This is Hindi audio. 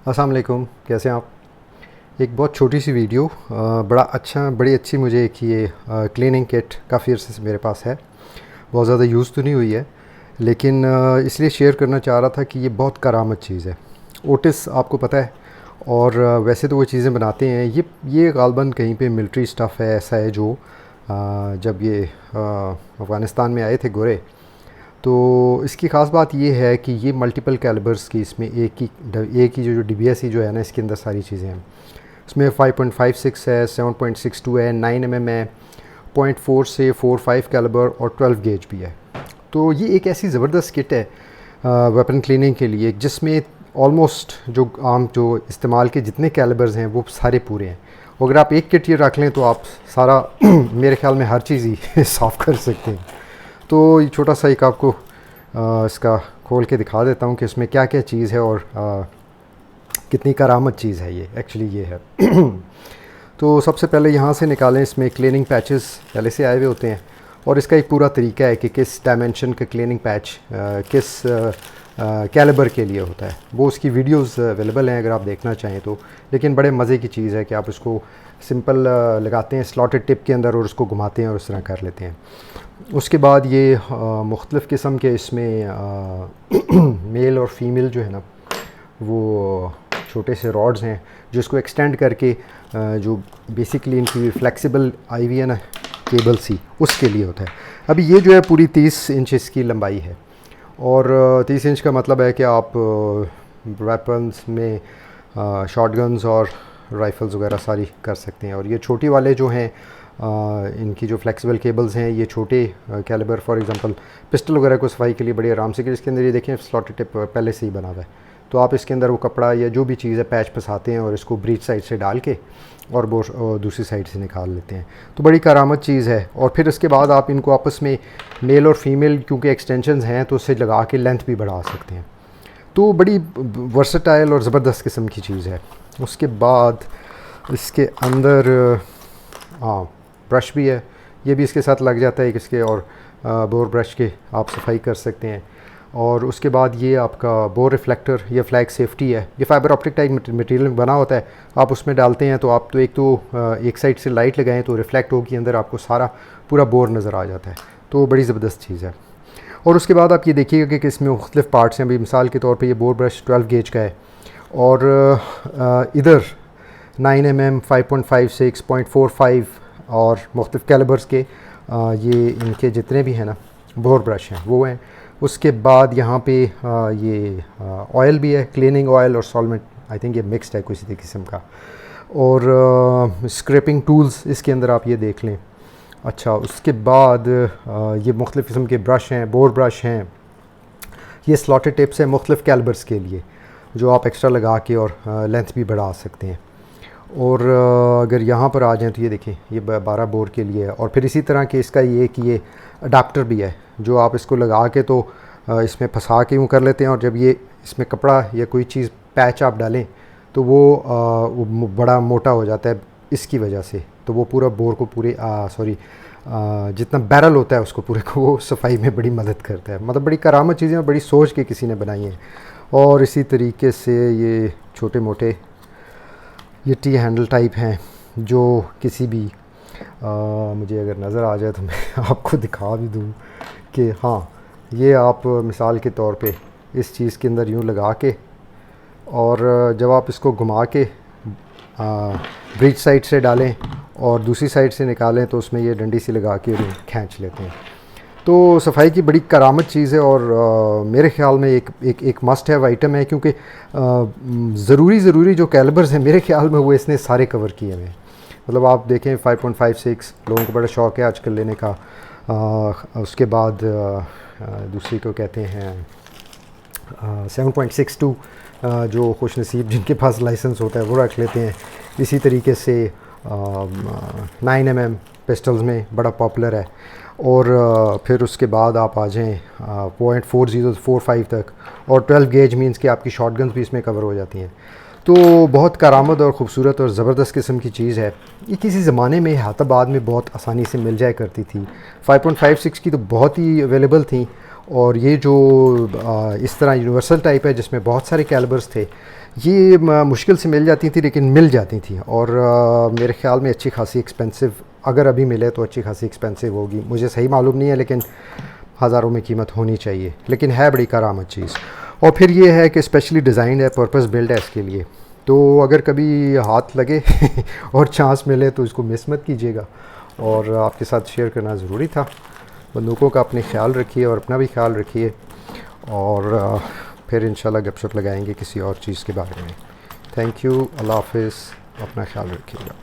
अस्सलाम वालेकुम, कैसे हैं आप। एक बहुत छोटी सी वीडियो बड़ी अच्छी मुझे एक ये क्लीनिंग किट काफ़ी अर्से से मेरे पास है। बहुत ज़्यादा यूज़ तो नहीं हुई है, लेकिन इसलिए शेयर करना चाह रहा था कि ये बहुत करामत चीज़ है। ओटिस आपको पता है, और वैसे तो वो चीज़ें बनाते हैं। ये गालबन कहीं पे मिलिट्री स्टफ़ है, ऐसा है जो जब ये अफ़गानिस्तान में आए थे गोरे, तो इसकी ख़ास बात ये है कि ये मल्टीपल कैलिबर्स की इसमें एक ही जो DBSE जो है ना, इसके अंदर सारी चीज़ें हैं। इसमें 5.56 है, 7.62 है, 9 mm है, 0.4 से 4.5 कैलिबर और 12 गेज भी है। तो ये एक ऐसी ज़बरदस्त किट है वेपन क्लीनिंग के लिए, जिसमें ऑलमोस्ट जो इस्तेमाल के जितने कैलिबर्स हैं वो सारे पूरे हैं। अगर आप एक किट ये रख लें तो आप सारा मेरे ख्याल में हर चीज़ ही साफ़ कर सकते हैं। तो ये छोटा सा एक आपको इसका खोल के दिखा देता हूँ कि इसमें क्या क्या चीज़ है और कितनी करामत चीज़ है ये एक्चुअली ये है। तो सबसे पहले यहाँ से निकालें, इसमें क्लीनिंग पैचेस पहले से आए हुए होते हैं, और इसका एक पूरा तरीका है कि किस डायमेंशन का क्लीनिंग पैच किस कैलिबर के लिए होता है। वो उसकी वीडियोस अवेलेबल हैं अगर आप देखना चाहें तो। लेकिन बड़े मज़े की चीज़ है कि आप उसको सिंपल लगाते हैं स्लॉटेड टिप के अंदर और उसको घुमाते हैं और उस तरह कर लेते हैं। उसके बाद ये मुख्तलिफ़ किस्म के इसमें मेल और फीमेल जो है ना, वो छोटे से रॉड्स हैं जो इसको एक्सटेंड करके जो बेसिकली इनकी फ्लेक्सिबल आई हुई है ना केबल सी, उसके लिए होता है। अभी ये जो है पूरी 30 इंच इसकी लंबाई है, और 30 इंच का मतलब है कि आप वेपन्स में शॉटगन्स और राइफ़ल्स वगैरह सारी कर सकते हैं। और ये छोटी वाले जो हैं इनकी जो फ्लेक्सिबल केबल्स हैं, ये छोटे कैलिबर फॉर एग्जांपल पिस्टल वगैरह को सफाई के लिए बड़ी आराम से, कि इसके अंदर ये देखें स्लॉटेड टिप पहले से ही बना हुआ है, तो आप इसके अंदर वो कपड़ा या जो भी चीज़ है पैच फंसाते हैं और इसको ब्रीच साइड से डाल के और वो दूसरी साइड से निकाल लेते हैं। तो बड़ी करामत चीज़ है। और फिर इसके बाद आप इनको आपस में मेल और फीमेल क्योंकि एक्सटेंशंस हैं तो उससे लगा के लेंथ भी बढ़ा सकते हैं। तो बड़ी वर्सटाइल और ज़बरदस्त किस्म की चीज़ है। उसके बाद इसके अंदर ब्रश भी है, ये भी इसके साथ लग जाता है किसके, और बोर ब्रश के आप सफाई कर सकते हैं। और उसके बाद ये आपका बोर रिफ्लेक्टर, ये फ्लैग सेफ्टी है, ये फाइबर ऑप्टिक टाइप मटेरियल बना होता है। आप उसमें डालते हैं तो आप एक साइड से लाइट लगाएं तो रिफ्लेक्ट होगी, अंदर आपको सारा पूरा बोर नज़र आ जाता है। तो बड़ी ज़बरदस्त चीज़ है। और उसके बाद आप ये देखिएगा कि इसमें मुख्तलिफ़ पार्ट्स हैं। अभी मिसाल के तौर पे ये बोर ब्रश 12 गेज का है, और इधर 9 mm, 5.56, 0.45 और मुख्तलिफ़ कैलिबर्स के ये इनके जितने भी हैं ना बोर ब्रश हैं वो हैं। उसके बाद यहाँ पे ये ऑयल भी है, क्लीनिंग ऑयल और सॉल्वेंट, आई थिंक ये मिक्स्ड है किसी किस्म का। और स्क्रैपिंग टूल्स इसके अंदर आप ये देख लें। अच्छा, उसके बाद ये मुख्तलिफ़ किस्म के ब्रश हैं, बोर ब्रश हैं, ये स्लॉटेड टिप्स हैं मुख्तलिफ़ कैलिबर्स के लिए जो आप एक्स्ट्रा लगा के और लेंथ भी बढ़ा सकते हैं। और अगर यहाँ पर आ जाएँ तो ये देखें ये 12 बोर के लिए है। और फिर इसी तरह के इसका ये अडाप्टर भी है जो आप इसको लगा के तो इसमें फंसा के यूँ कर लेते हैं, और जब ये इसमें कपड़ा या कोई चीज़ पैच आप डालें तो वो बड़ा मोटा हो जाता है इसकी वजह से, तो वो पूरा बोर को जितना बैरल होता है उसको पूरे को वो सफाई में बड़ी मदद करता है। मतलब बड़ी करामत चीज़ें बड़ी सोच के किसी ने बनाई हैं। और इसी तरीके से ये छोटे मोटे ये टी हैंडल टाइप हैं जो किसी भी मुझे अगर नज़र आ जाए तो मैं आपको दिखा भी दूँ कि हाँ, ये आप मिसाल के तौर पे इस चीज़ के अंदर यूँ लगा के, और जब आप इसको घुमा के ब्रिज साइड से डालें और दूसरी साइड से निकालें तो उसमें ये डंडी सी लगा के खींच लेते हैं। तो सफाई की बड़ी करामत चीज़ है, और मेरे ख्याल में एक मस्ट हैव आइटम है, क्योंकि ज़रूरी जो कैलिबर्स हैं मेरे ख्याल में वो इसने सारे कवर किए हुए हैं। मतलब आप देखें 5.56 लोगों को बड़ा शौक़ है आजकल लेने का। उसके बाद दूसरी को कहते हैं 7.62 जो खुश नसीब जिनके पास लाइसेंस होता है वो रख लेते हैं। इसी तरीके से 9 mm पिस्टल्स में बड़ा पॉपुलर है। और फिर उसके बाद आप आ जाएँ 0.4045 तक, और 12 गेज मींस कि आपकी शॉटगन्स भी इसमें कवर हो जाती हैं। तो बहुत करामत और ख़ूबसूरत और ज़बरदस्त किस्म की चीज़ है। ये किसी ज़माने में हैदराबाद में बहुत आसानी से मिल जाया करती थी। 5.56 की तो बहुत ही अवेलेबल थी, और ये जो इस तरह यूनिवर्सल टाइप है जिसमें बहुत सारे कैलिबर्स थे, ये मुश्किल से मिल जाती थी, लेकिन मिल जाती थी। और मेरे ख़्याल में अच्छी खासी एक्सपेंसिव, अगर अभी मिले तो अच्छी खासी एक्सपेंसिव होगी, मुझे सही मालूम नहीं है, लेकिन हज़ारों में कीमत होनी चाहिए, लेकिन है बड़ी करामत चीज़। और फिर ये है कि स्पेशली डिज़ाइंड है, पर्पस बिल्ड है इसके लिए। तो अगर कभी हाथ लगे और चांस मिले तो इसको मिस मत कीजिएगा, और आपके साथ शेयर करना ज़रूरी था। बंदूकों का अपने ख्याल रखिए और अपना भी ख्याल रखिए, और फिर इंशाल्लाह गपशप लगाएंगे किसी और चीज़ के बारे में। थैंक यू, अल्लाह हाफ़िज़, अपना ख्याल रखिएगा।